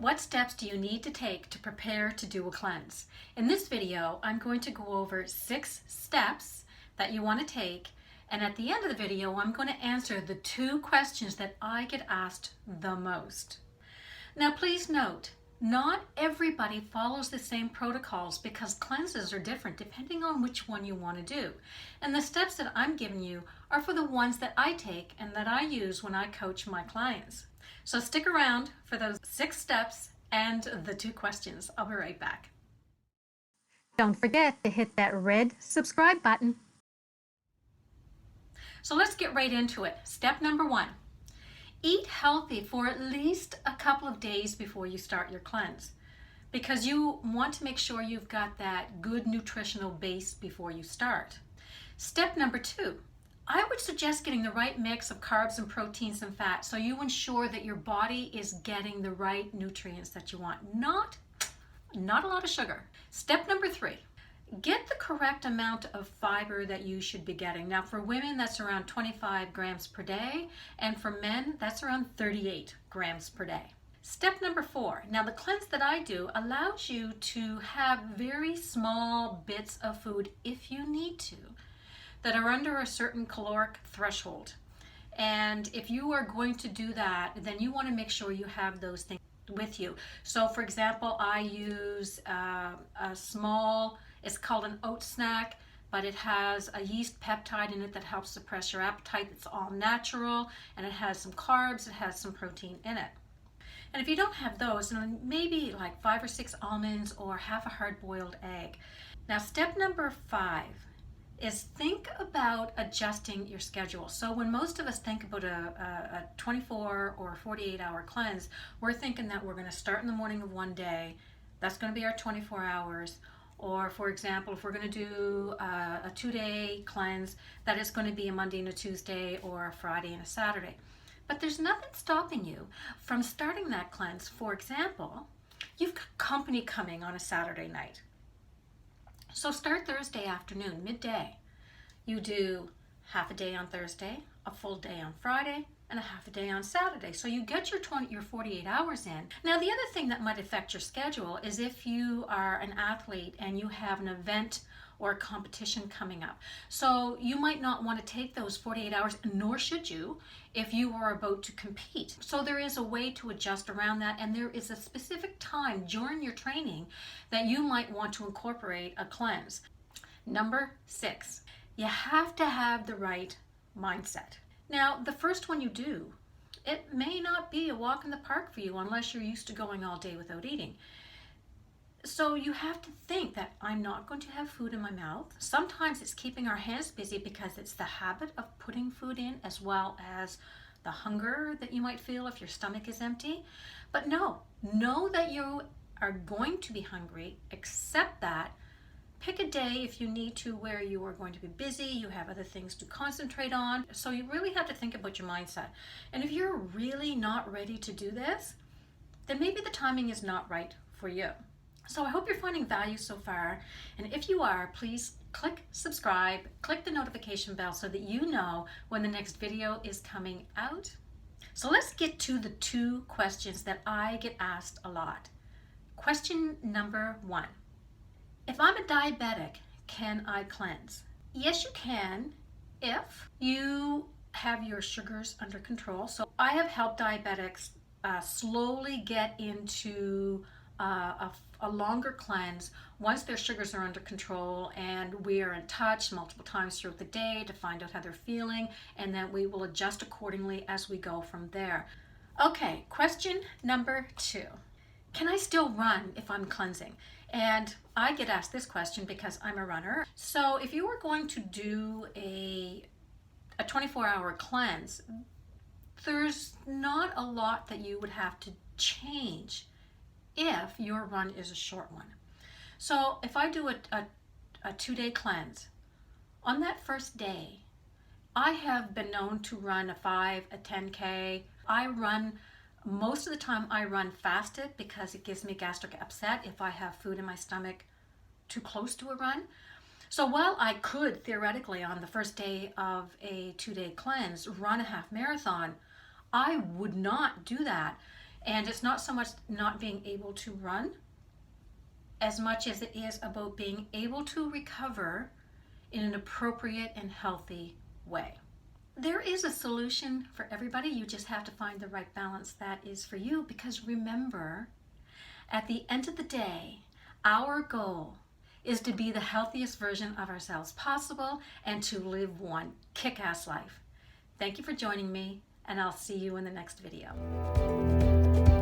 What steps do you need to take to prepare to do a cleanse? In this video, I'm going to go over 6 steps that you want to take, and at the end of the video, I'm going to answer the 2 questions that I get asked the most. Now, please note, not everybody follows the same protocols because cleanses are different depending on which one you want to do. And the steps that I'm giving you are for the ones that I take and that I use when I coach my clients. So stick around for those 6 steps and the 2 questions. I'll be right back. Don't forget to hit that red subscribe button. So let's get right into it. Step number 1. Eat healthy for at least a couple of days before you start your cleanse, because you want to make sure you've got that good nutritional base before you start. Step number 2. I would suggest getting the right mix of carbs and proteins and fat so you ensure that your body is getting the right nutrients that you want. Not a lot of sugar. Step number 3. Get the correct amount of fiber that you should be getting. Now for women, that's around 25 grams per day, and for men, that's around 38 grams per day. Step number 4. Now the cleanse that I do allows you to have very small bits of food, if you need to, that are under a certain caloric threshold. And if you are going to do that, then you want to make sure you have those things with you. So for example, I use a small, it's called an oat snack, but it has a yeast peptide in it that helps suppress your appetite. It's all natural, and it has some carbs, it has some protein in it. And if you don't have those, then maybe like 5 or 6 almonds or half a hard-boiled egg. Now step number 5 is think about adjusting your schedule. So when most of us think about a 24 or 48 hour cleanse, we're thinking that we're going to start in the morning of one day. That's going to be our 24 hours. Or for example, if we're going to do a 2-day cleanse, that is going to be a Monday and a Tuesday or a Friday and a Saturday. But there's nothing stopping you from starting that cleanse. For example, you've got company coming on a Saturday night. So start Thursday afternoon, midday. You do half a day on Thursday, a full day on Friday, and a half a day on Saturday. So you get your 48 hours in. Now the other thing that might affect your schedule is if you are an athlete and you have an event or a competition coming up. So you might not want to take those 48 hours, nor should you, if you are about to compete. So there is a way to adjust around that, and there is a specific time during your training that you might want to incorporate a cleanse. Number 6, you have to have the right mindset. Now, the first one you do, it may not be a walk in the park for you unless you're used to going all day without eating. So you have to think that I'm not going to have food in my mouth. Sometimes it's keeping our hands busy because it's the habit of putting food in, as well as the hunger that you might feel if your stomach is empty. But know that you are going to be hungry. Accept that. Pick a day if you need to where you are going to be busy, you have other things to concentrate on. So you really have to think about your mindset. And if you're really not ready to do this, then maybe the timing is not right for you. So I hope you're finding value so far, and if you are, please click subscribe, click the notification bell so that you know when the next video is coming out. So let's get to the 2 questions that I get asked a lot. Question number 1. If I'm a diabetic, can I cleanse? Yes, you can if you have your sugars under control. So I have helped diabetics slowly get into a longer cleanse once their sugars are under control, and we are in touch multiple times throughout the day to find out how they're feeling, and then we will adjust accordingly as we go from there. Okay, question number 2. Can I still run if I'm cleansing? And I get asked this question because I'm a runner. So if you were going to do a 24-hour cleanse, there's not a lot that you would have to change if your run is a short one. So if I do a 2-day cleanse, on that first day, I have been known to run a 5, a 10K. Most of the time I run fasted because it gives me gastric upset if I have food in my stomach too close to a run. So while I could theoretically on the first day of a 2-day cleanse run a half marathon, I would not do that And it's not so much not being able to run as much as it is about being able to recover in an appropriate and healthy way. There is a solution for everybody. You just have to find the right balance that is for you, because remember, at the end of the day, our goal is to be the healthiest version of ourselves possible and to live one kick-ass life. Thank you for joining me, and I'll see you in the next video.